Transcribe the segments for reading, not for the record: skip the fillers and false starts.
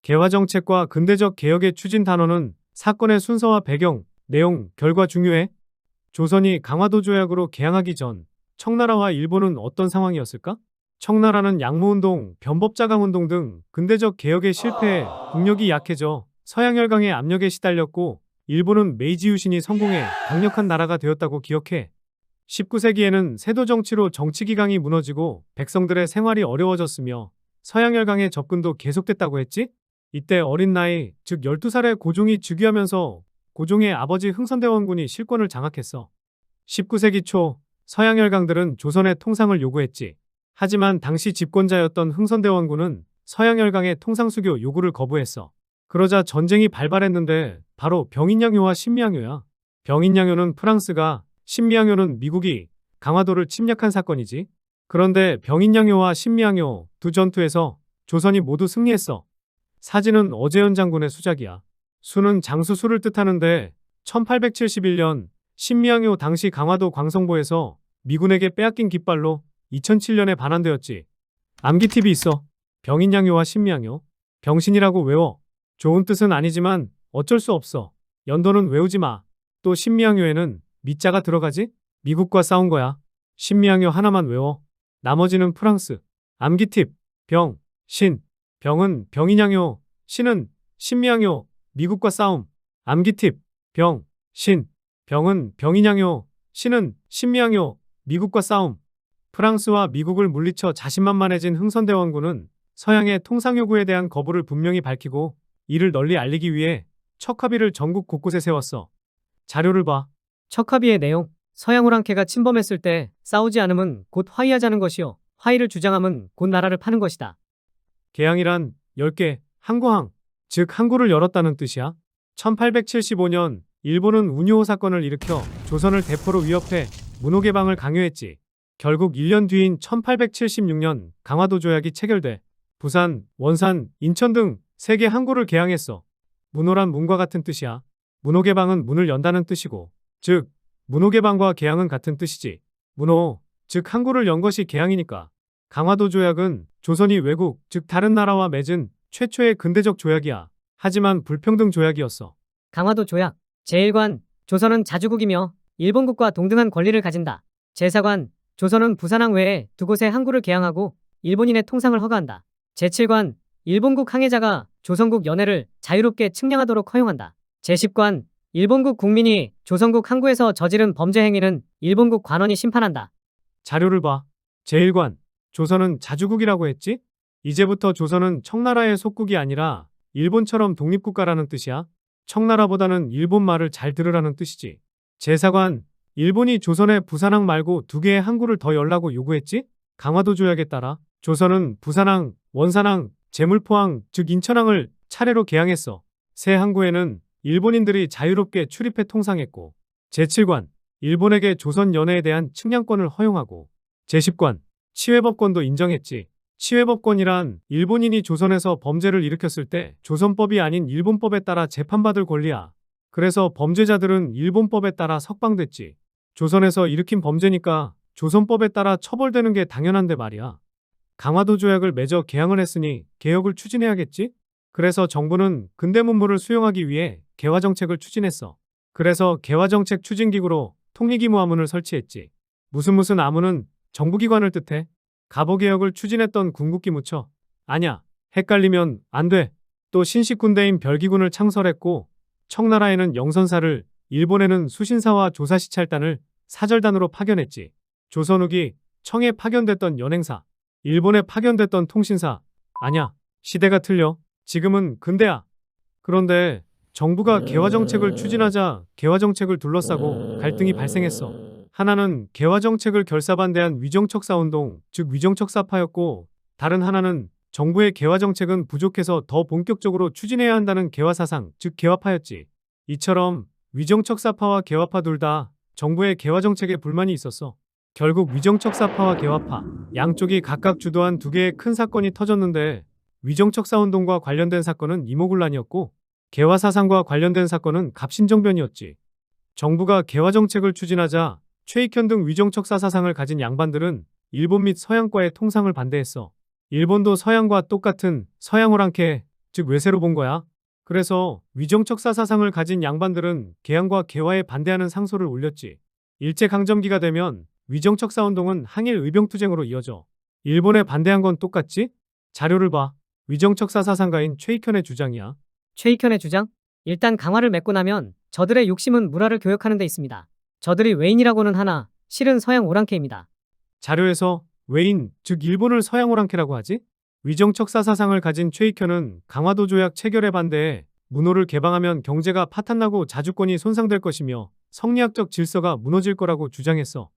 개화정책과 근대적 개혁의 추진 단원은 사건의 순서와 배경, 내용, 결과 중요해. 조선이 강화도 조약으로 개항하기 전 청나라와 일본은 어떤 상황이었을까? 청나라는 양모운동, 변법자강운동 등 근대적 개혁에 실패해 국력이 약해져 서양열강의 압력에 시달렸고, 일본은 메이지 유신이 성공해 강력한 나라가 되었다고 기억해. 19세기에는 세도 정치로 정치 기강이 무너지고 백성들의 생활이 어려워졌으며 서양열강의 접근도 계속됐다고 했지? 이때 어린 나이, 즉 12살의 고종이 즉위하면서 고종의 아버지 흥선대원군이 실권을 장악했어. 19세기 초 서양열강들은 조선의 통상을 요구했지. 하지만 당시 집권자였던 흥선대원군은 서양열강의 통상수교 요구를 거부했어. 그러자 전쟁이 발발했는데 바로 병인양요와 신미양요야. 병인양요는 프랑스가, 신미양요는 미국이 강화도를 침략한 사건이지. 그런데 병인양요와 신미양요 두 전투에서 조선이 모두 승리했어. 사진은 어제현 장군의 수작이야. 수는 장수수를 뜻하는데 1871년 신미양요 당시 강화도 광성보에서 미군에게 빼앗긴 깃발로 2007년에 반환되었지. 암기팁이 있어. 병인양요와 신미양요. 병신이라고 외워. 좋은 뜻은 아니지만 어쩔 수 없어. 연도는 외우지 마. 또 신미양요에는 미자가 들어가지? 미국과 싸운 거야. 신미양요 하나만 외워. 나머지는 프랑스. 암기팁. 병, 신. 병은 병인양요, 신은 신미양요, 미국과 싸움. 암기팁. 병, 신. 병은 병인양요, 신은 신미양요, 미국과 싸움. 프랑스와 미국을 물리쳐 자신만만해진 흥선대원군은 서양의 통상요구에 대한 거부를 분명히 밝히고 이를 널리 알리기 위해 척합의를 전국 곳곳에 세웠어. 자료를 봐. 척합의의 내용. 서양호랑캐가 침범했을 때 싸우지 않음은 곧 화의하자는 것이요, 화의를 주장함은 곧 나라를 파는 것이다. 개항이란 10개, 항구항, 즉 항구를 열었다는 뜻이야. 1875년 일본은 운요호 사건을 일으켜 조선을 대포로 위협해 문호개방을 강요했지. 결국 1년 뒤인 1876년 강화도 조약이 체결돼 부산, 원산, 인천 등 3개 항구를 개항했어. 문호란 문과 같은 뜻이야. 문호개방은 문을 연다는 뜻이고, 즉 문호개방과 개항은 같은 뜻이지. 문호, 즉 항구를 연 것이 개항이니까. 강화도 조약은 조선이 외국, 즉 다른 나라와 맺은 최초의 근대적 조약이야. 하지만 불평등 조약이었어. 강화도 조약. 제1관. 조선은 자주국이며 일본국과 동등한 권리를 가진다. 제4관. 조선은 부산항 외에 두 곳의 항구를 개항하고 일본인의 통상을 허가한다. 제7관. 일본국 항해자가 조선국 연해를 자유롭게 측량하도록 허용한다. 제10관. 일본국 국민이 조선국 항구에서 저지른 범죄 행위는 일본국 관원이 심판한다. 자료를 봐. 제1관. 조선은 자주국이라고 했지? 이제부터 조선은 청나라의 속국이 아니라 일본처럼 독립국가라는 뜻이야. 청나라보다는 일본 말을 잘 들으라는 뜻이지. 제4관. 일본이 조선에 부산항 말고 2개의 항구를 더 열라고 요구했지? 강화도 조약에 따라 조선은 부산항, 원산항, 제물포항, 즉 인천항을 차례로 개항했어. 새 항구에는 일본인들이 자유롭게 출입해 통상했고, 제7관. 일본에게 조선 연해에 대한 측량권을 허용하고, 제10관. 치외법권도 인정했지. 치외법권이란 일본인이 조선에서 범죄를 일으켰을 때 조선법이 아닌 일본법에 따라 재판받을 권리야. 그래서 범죄자들은 일본법에 따라 석방됐지. 조선에서 일으킨 범죄니까 조선법에 따라 처벌되는 게 당연한데 말이야. 강화도 조약을 맺어 개항을 했으니 개혁을 추진해야겠지? 그래서 정부는 근대문물을 수용하기 위해 개화정책을 추진했어. 그래서 개화정책 추진기구로 통리기무아문을 설치했지. 무슨 아문은 정부기관을 뜻해. 갑오개혁을 추진했던 군국기무처. 아냐, 헷갈리면 안 돼. 또 신식군대인 별기군을 창설했고, 청나라에는 영선사를, 일본에는 수신사와 조사시찰단을 사절단으로 파견했지. 조선 후기 청에 파견됐던 연행사, 일본에 파견됐던 통신사. 아냐, 시대가 틀려. 지금은 근대야. 그런데 정부가 개화정책을 추진하자 개화정책을 둘러싸고 갈등이 발생했어. 하나는 개화정책을 결사반대한 위정척사운동, 즉 위정척사파였고, 다른 하나는 정부의 개화정책은 부족해서 더 본격적으로 추진해야 한다는 개화사상, 즉 개화파였지. 이처럼 위정척사파와 개화파 둘 다 정부의 개화정책에 불만이 있었어. 결국 위정척사파와 개화파, 양쪽이 각각 주도한 2개의 큰 사건이 터졌는데, 위정척사운동과 관련된 사건은 이모군란이었고, 개화사상과 관련된 사건은 갑신정변이었지. 정부가 개화정책을 추진하자 최익현 등 위정척사 사상을 가진 양반들은 일본 및 서양과의 통상을 반대했어. 일본도 서양과 똑같은 서양호랑캐, 즉 외세로 본 거야. 그래서 위정척 사사상을 가진 양반들은 개항과 개화에 반대하는 상소를 올렸지. 일제강점기가 되면 위정척사 운동은 항일 의병투쟁으로 이어져. 일본에 반대한 건 똑같지? 자료를 봐. 위정척 사사상가인 최익현의 주장이야. 최익현의 주장? 일단 강화를 맺고 나면 저들의 욕심은 문화를 교역하는 데 있습니다. 저들이 외인이라고는 하나 실은 서양 오랑캐입니다. 자료에서 외인, 즉 일본을 서양 오랑캐라고 하지? 위정척 사사상을 가진 최익현은 강화도 조약 체결에 반대해 문호를 개방하면 경제가 파탄나고 자주권이 손상될 것이며 성리학적 질서가 무너질 거라고 주장했어.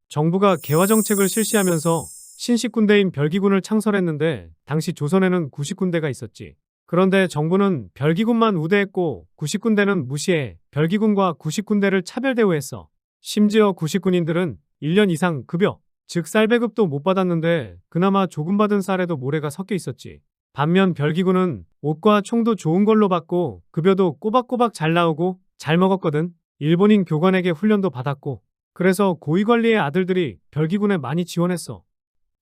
정부가 개화 정책을 실시하면서 신식군대인 별기군을 창설했는데 당시 조선에는 구식군대가 있었지. 그런데 정부는 별기군만 우대했고 구식군대는 무시해 별기군과 구식군대를 차별 대우했어. 심지어 구식군인들은 1년 이상 급여, 즉 쌀배급도 못 받았는데 그나마 조금 받은 쌀에도 모래가 섞여 있었지. 반면 별기군은 옷과 총도 좋은 걸로 받고 급여도 꼬박꼬박 잘 나오고 잘 먹었거든. 일본인 교관에게 훈련도 받았고 그래서 고위관리의 아들들이 별기군에 많이 지원했어.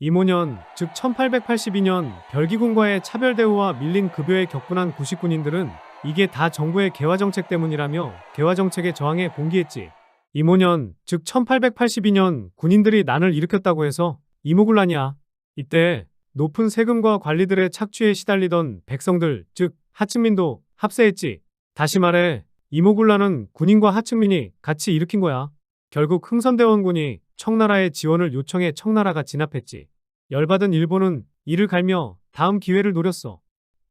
이모년, 즉 1882년 별기군과의 차별 대우와 밀린 급여에 격분한 구식군인들은 이게 다 정부의 개화 정책 때문이라며 개화 정책에 저항해 봉기했지. 이모년, 즉 1882년 군인들이 난을 일으켰다고 해서 이모군란이야. 이때 높은 세금과 관리들의 착취에 시달리던 백성들, 즉 하층민도 합세했지. 다시 말해 이모군란은 군인과 하층민이 같이 일으킨 거야. 결국 흥선대원군이 청나라의 지원을 요청해 청나라가 진압했지. 열받은 일본은 이를 갈며 다음 기회를 노렸어.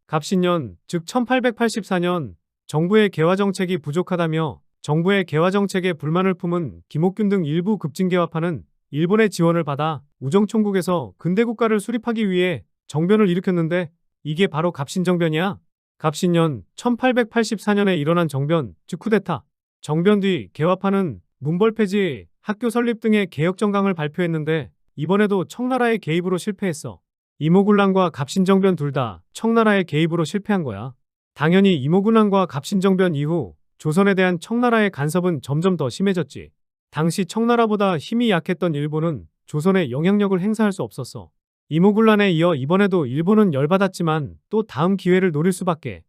갑신년, 즉 1884년 정부의 개화 정책이 부족하다며 정부의 개화 정책에 불만을 품은 김옥균 등 일부 급진개화파는 일본의 지원을 받아 우정총국에서 근대국가를 수립하기 위해 정변을 일으켰는데 이게 바로 갑신정변이야. 갑신년 1884년에 일어난 정변, 즉 쿠데타. 정변 뒤 개화파는 문벌 폐지, 학교 설립 등의 개혁 정강을 발표했는데 이번에도 청나라의 개입으로 실패했어. 이모군란과 갑신정변 둘 다 청나라의 개입으로 실패한 거야. 당연히 이모군란과 갑신정변 이후 조선에 대한 청나라의 간섭은 점점 더 심해졌지. 당시 청나라보다 힘이 약했던 일본은 조선에 영향력을 행사할 수 없었어. 이모군란에 이어 이번에도 일본은 열받았지만 또 다음 기회를 노릴 수밖에.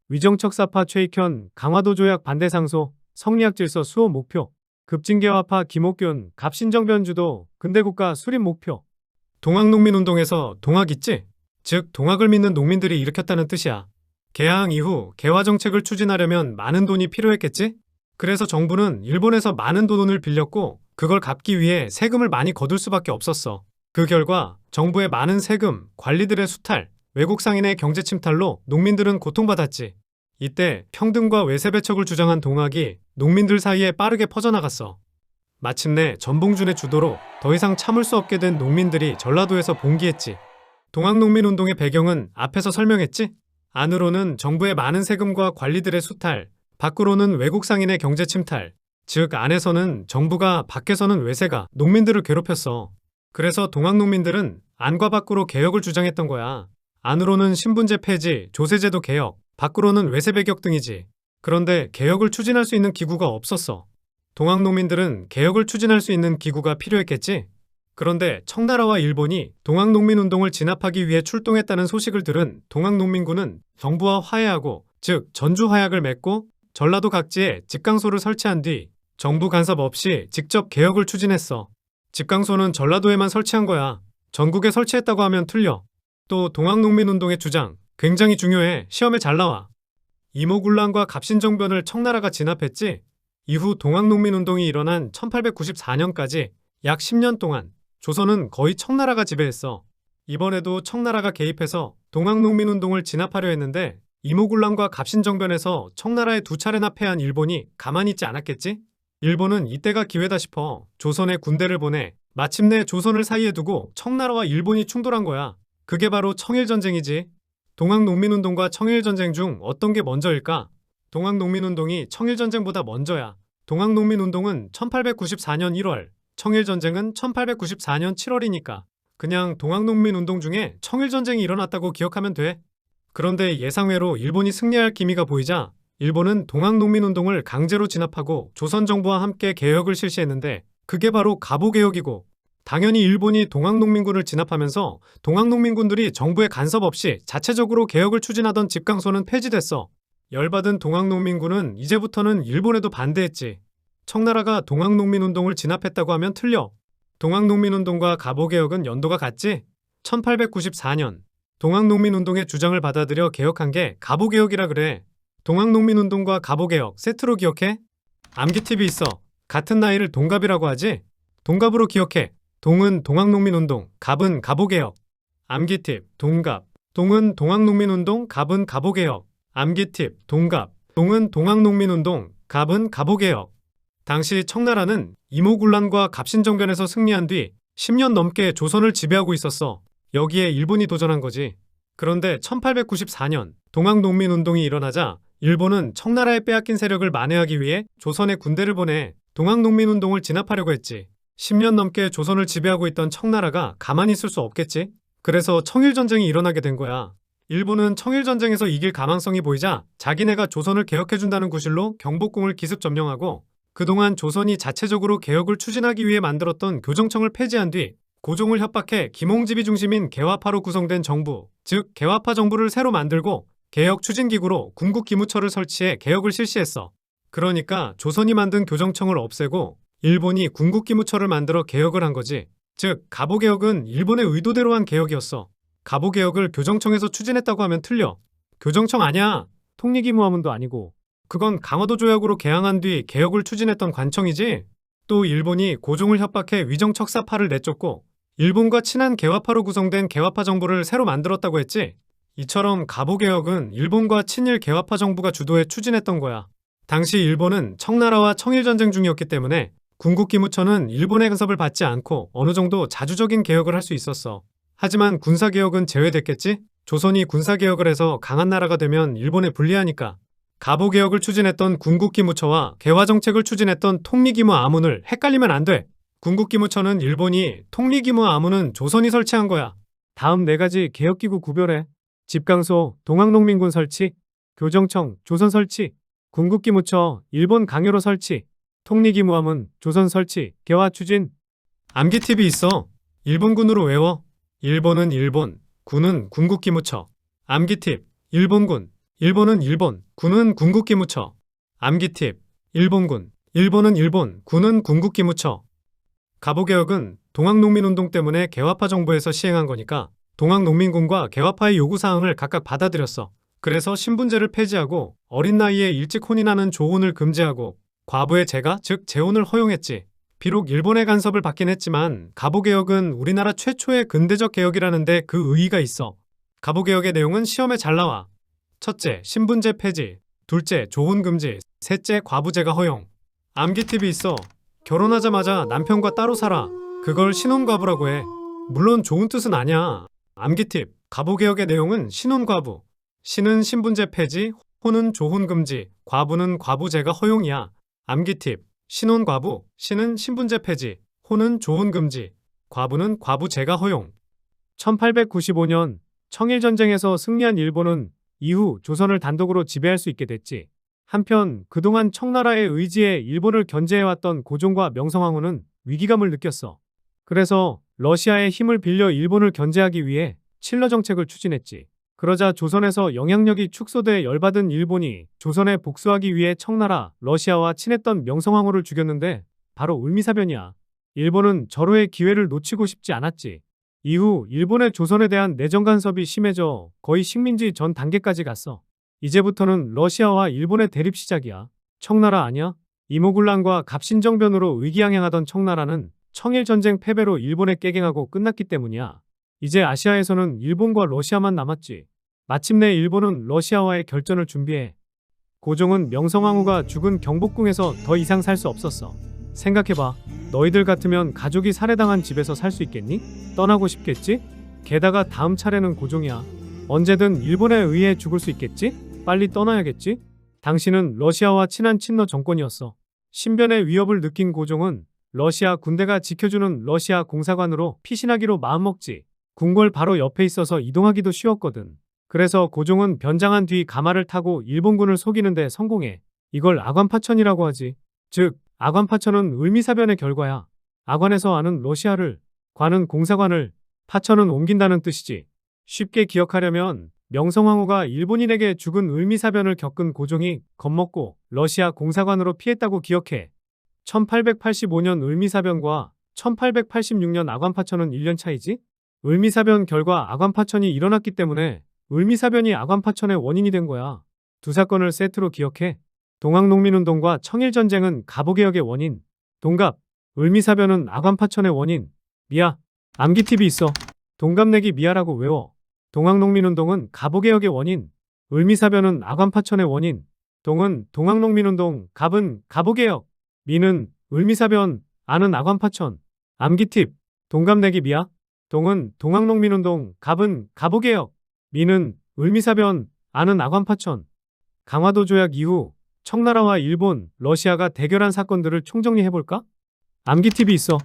위정척사파 최익현, 강화도 조약 반대 상소, 성리학 질서 수호 목표. 급진개화파 김옥균, 갑신정변 주도, 근대국가 수립 목표. 동학농민운동에서 동학 있지? 즉 동학을 믿는 농민들이 일으켰다는 뜻이야. 개항 이후 개화 정책을 추진하려면 많은 돈이 필요했겠지? 그래서 정부는 일본에서 많은 돈을 빌렸고 그걸 갚기 위해 세금을 많이 거둘 수밖에 없었어. 그 결과 정부의 많은 세금, 관리들의 수탈, 외국 상인의 경제 침탈로 농민들은 고통받았지. 이때 평등과 외세 배척을 주장한 동학이 농민들 사이에 빠르게 퍼져나갔어. 마침내 전봉준의 주도로 더 이상 참을 수 없게 된 농민들이 전라도에서 봉기했지. 동학농민운동의 배경은 앞에서 설명했지? 안으로는 정부의 많은 세금과 관리들의 수탈, 밖으로는 외국 상인의 경제 침탈, 즉 안에서는 정부가 밖에서는 외세가 농민들을 괴롭혔어. 그래서 동학농민들은 안과 밖으로 개혁을 주장했던 거야. 안으로는 신분제 폐지, 조세제도 개혁, 밖으로는 외세 배격 등이지. 그런데 개혁을 추진할 수 있는 기구가 없었어. 동학농민들은 개혁을 추진할 수 있는 기구가 필요했겠지? 그런데 청나라와 일본이 동학농민운동을 진압하기 위해 출동했다는 소식을 들은 동학농민군은 정부와 화해하고, 즉 전주화약을 맺고 전라도 각지에 집강소를 설치한 뒤 정부 간섭 없이 직접 개혁을 추진했어. 집강소는 전라도에만 설치한 거야. 전국에 설치했다고 하면 틀려. 또 동학농민운동의 주장, 굉장히 중요해. 시험에 잘 나와. 이모군란과 갑신정변을 청나라가 진압했지. 이후 동학농민운동이 일어난 1894년까지 약 10년 동안 조선은 거의 청나라가 지배했어. 이번에도 청나라가 개입해서 동학농민운동을 진압하려 했는데 이모군란과 갑신정변에서 청나라에 두 차례나 패한 일본이 가만히 있지 않았겠지? 일본은 이때가 기회다 싶어 조선에 군대를 보내 마침내 조선을 사이에 두고 청나라와 일본이 충돌한 거야. 그게 바로 청일전쟁이지. 동학농민운동과 청일전쟁 중 어떤 게 먼저일까? 동학농민운동이 청일전쟁보다 먼저야. 동학농민운동은 1894년 1월, 청일전쟁은 1894년 7월이니까 그냥 동학농민운동 중에 청일전쟁이 일어났다고 기억하면 돼. 그런데 예상외로 일본이 승리할 기미가 보이자 일본은 동학농민운동을 강제로 진압하고 조선정부와 함께 개혁을 실시했는데 그게 바로 갑오개혁이고 당연히 일본이 동학농민군을 진압하면서 동학농민군들이 정부의 간섭 없이 자체적으로 개혁을 추진하던 집강소는 폐지됐어. 열받은 동학농민군은 이제부터는 일본에도 반대했지. 청나라가 동학농민운동을 진압했다고 하면 틀려. 동학농민운동과 갑오개혁은 연도가 같지? 1894년 동학농민운동의 주장을 받아들여 개혁한 게 갑오개혁이라 그래. 동학농민운동과 갑오개혁 세트로 기억해? 암기팁이 있어. 같은 나이를 동갑이라고 하지? 동갑으로 기억해. 동은 동학농민운동, 갑은 갑오개혁. 암기팁, 동갑. 동은 동학농민운동, 갑은 갑오개혁. 암기팁, 동갑. 동은 동학농민운동, 갑은 갑오개혁. 당시 청나라는 이모군란과 갑신정변에서 승리한 뒤 10년 넘게 조선을 지배하고 있었어. 여기에 일본이 도전한 거지. 그런데 1894년 동학농민운동이 일어나자 일본은 청나라에 빼앗긴 세력을 만회하기 위해 조선에 군대를 보내 동학농민운동을 진압하려고 했지. 10년 넘게 조선을 지배하고 있던 청나라가 가만히 있을 수 없겠지? 그래서 청일전쟁이 일어나게 된 거야. 일본은 청일전쟁에서 이길 가망성이 보이자 자기네가 조선을 개혁해준다는 구실로 경복궁을 기습 점령하고 그동안 조선이 자체적으로 개혁을 추진하기 위해 만들었던 교정청을 폐지한 뒤 고종을 협박해 김홍집이 중심인 개화파로 구성된 정부, 즉 개화파 정부를 새로 만들고 개혁 추진기구로 군국기무처를 설치해 개혁을 실시했어. 그러니까 조선이 만든 교정청을 없애고 일본이 군국기무처를 만들어 개혁을 한 거지. 즉 갑오개혁은 일본의 의도대로 한 개혁이었어. 갑오개혁을 교정청에서 추진했다고 하면 틀려. 교정청 아니야. 통리기무화문도 아니고. 그건 강화도 조약으로 개항한 뒤 개혁을 추진했던 관청이지. 또 일본이 고종을 협박해 위정척사파를 내쫓고 일본과 친한 개화파로 구성된 개화파 정부를 새로 만들었다고 했지. 이처럼 갑오개혁은 일본과 친일 개화파 정부가 주도해 추진했던 거야. 당시 일본은 청나라와 청일전쟁 중이었기 때문에 군국기무처는 일본의 간섭을 받지 않고 어느 정도 자주적인 개혁을 할 수 있었어. 하지만 군사개혁은 제외됐겠지? 조선이 군사개혁을 해서 강한 나라가 되면 일본에 불리하니까. 갑오개혁을 추진했던 군국기무처와 개화정책을 추진했던 통리기무 아문을 헷갈리면 안 돼. 군국기무처는 일본이, 통리기무 아문은 조선이 설치한 거야. 다음 4가지 개혁기구 구별해. 집강소, 동학농민군 설치, 교정청, 조선 설치, 군국기무처, 일본 강요로 설치, 통리기무화문, 조선 설치, 개화 추진. 암기팁이 있어. 일본군으로 외워. 일본은 일본, 군은 군국기무처. 암기팁, 일본군, 일본은 일본, 군은 군국기무처. 암기팁, 일본군, 일본은 일본, 군은 군국기무처. 갑오개혁은 동학농민운동 때문에 개화파 정부에서 시행한 거니까 동학농민군과 개화파의 요구사항을 각각 받아들였어. 그래서 신분제를 폐지하고 어린 나이에 일찍 혼인하는 조혼을 금지하고 과부의 재가, 즉 재혼을 허용했지. 비록 일본의 간섭을 받긴 했지만 갑오개혁은 우리나라 최초의 근대적 개혁이라는데 그 의의가 있어. 갑오개혁의 내용은 시험에 잘 나와. 첫째, 신분제 폐지. 둘째, 조혼 금지. 셋째, 과부제가 허용. 암기팁이 있어. 결혼하자마자 남편과 따로 살아. 그걸 신혼과부라고 해. 물론 좋은 뜻은 아니야. 암기팁. 갑오개혁의 내용은 신혼과부. 신은 신분제 폐지, 혼은 조혼 금지, 과부는 과부제가 허용이야. 암기팁. 신혼과부, 신은 신분제 폐지, 혼은 조혼 금지, 과부는 과부제가 허용. 1895년 청일전쟁에서 승리한 일본은 이후 조선을 단독으로 지배할 수 있게 됐지. 한편 그동안 청나라의 의지에 일본을 견제해왔던 고종과 명성황후는 위기감을 느꼈어. 그래서 러시아의 힘을 빌려 일본을 견제하기 위해 칠러 정책을 추진했지. 그러자 조선에서 영향력이 축소돼 열받은 일본이 조선에 복수하기 위해 청나라, 러시아와 친했던 명성황후를 죽였는데 바로 울미사변이야. 일본은 절호의 기회를 놓치고 싶지 않았지. 이후 일본의 조선에 대한 내정 간섭이 심해져 거의 식민지 전 단계까지 갔어. 이제부터는 러시아와 일본의 대립 시작이야. 청나라 아니야? 이모군란과 갑신정변으로 의기양양하던 청나라는 청일전쟁 패배로 일본에 깨갱하고 끝났기 때문이야. 이제 아시아에서는 일본과 러시아만 남았지. 마침내 일본은 러시아와의 결전을 준비해. 고종은 명성황후가 죽은 경복궁에서 더 이상 살 수 없었어. 생각해봐. 너희들 같으면 가족이 살해당한 집에서 살 수 있겠니? 떠나고 싶겠지? 게다가 다음 차례는 고종이야. 언제든 일본에 의해 죽을 수 있겠지? 빨리 떠나야겠지? 당신은 러시아와 친한 친러 정권이었어. 신변의 위협을 느낀 고종은 러시아 군대가 지켜주는 러시아 공사관으로 피신하기로 마음먹지. 궁궐 바로 옆에 있어서 이동하기도 쉬웠거든. 그래서 고종은 변장한 뒤 가마를 타고 일본군을 속이는데 성공해. 이걸 아관파천이라고 하지. 즉, 아관파천은 을미사변의 결과야. 아관에서 아는 러시아를 관은 공사관을, 파천은 옮긴다는 뜻이지. 쉽게 기억하려면 명성황후가 일본인에게 죽은 을미사변을 겪은 고종이 겁먹고 러시아 공사관으로 피했다고 기억해. 1885년 을미사변과 1886년 아관파천은 1년 차이지? 을미사변 결과 아관파천이 일어났기 때문에 을미사변이 아관파천의 원인이 된 거야. 두 사건을 세트로 기억해. 동학농민운동과 청일전쟁은 갑오개혁의 원인. 동갑, 을미사변은 아관파천의 원인. 미아, 암기팁이 있어. 동갑내기 미아라고 외워. 동학농민운동은 갑오개혁의 원인. 을미사변은 아관파천의 원인. 동은 동학농민운동, 갑은 갑오개혁, 미는 을미사변, 아는 아관파천. 암기팁, 동갑내기 미아. 동은 동학농민운동, 갑은 갑오개혁, 미는 을미사변, 아는 아관파천. 강화도 조약 이후 청나라와 일본, 러시아가 대결한 사건들을 총정리해볼까? 암기팁이 있어.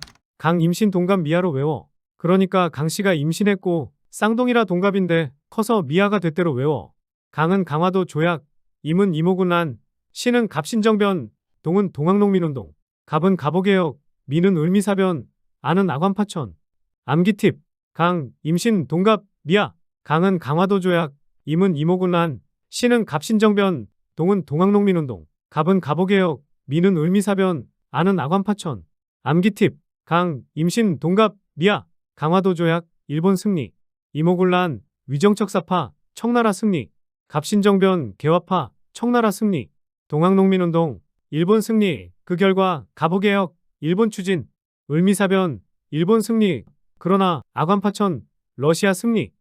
강 임신 동갑 미아로 외워. 그러니까 강씨가 임신했고 쌍둥이라 동갑인데 커서 미아가 됐대로 외워. 강은 강화도 조약, 임은 이모군란, 씨는 갑신정변, 동은 동학농민운동, 갑은 갑오개혁, 미는 을미사변, 아는 아관파천. 암기팁, 강, 임신, 동갑, 미아. 강은 강화도 조약, 임은 이모군란, 씨는 갑신정변, 동은 동학농민운동, 갑은 갑오개혁, 미는 을미사변, 아는 아관파천. 암기팁, 강, 임신, 동갑, 미아. 강화도 조약, 일본 승리. 이모군란, 위정척 사파, 청나라 승리. 갑신정변, 개화파, 청나라 승리. 동학농민운동, 일본 승리. 그 결과 갑오개혁, 일본 추진. 을미사변, 일본 승리. 그러나 아관파천, 러시아 승리.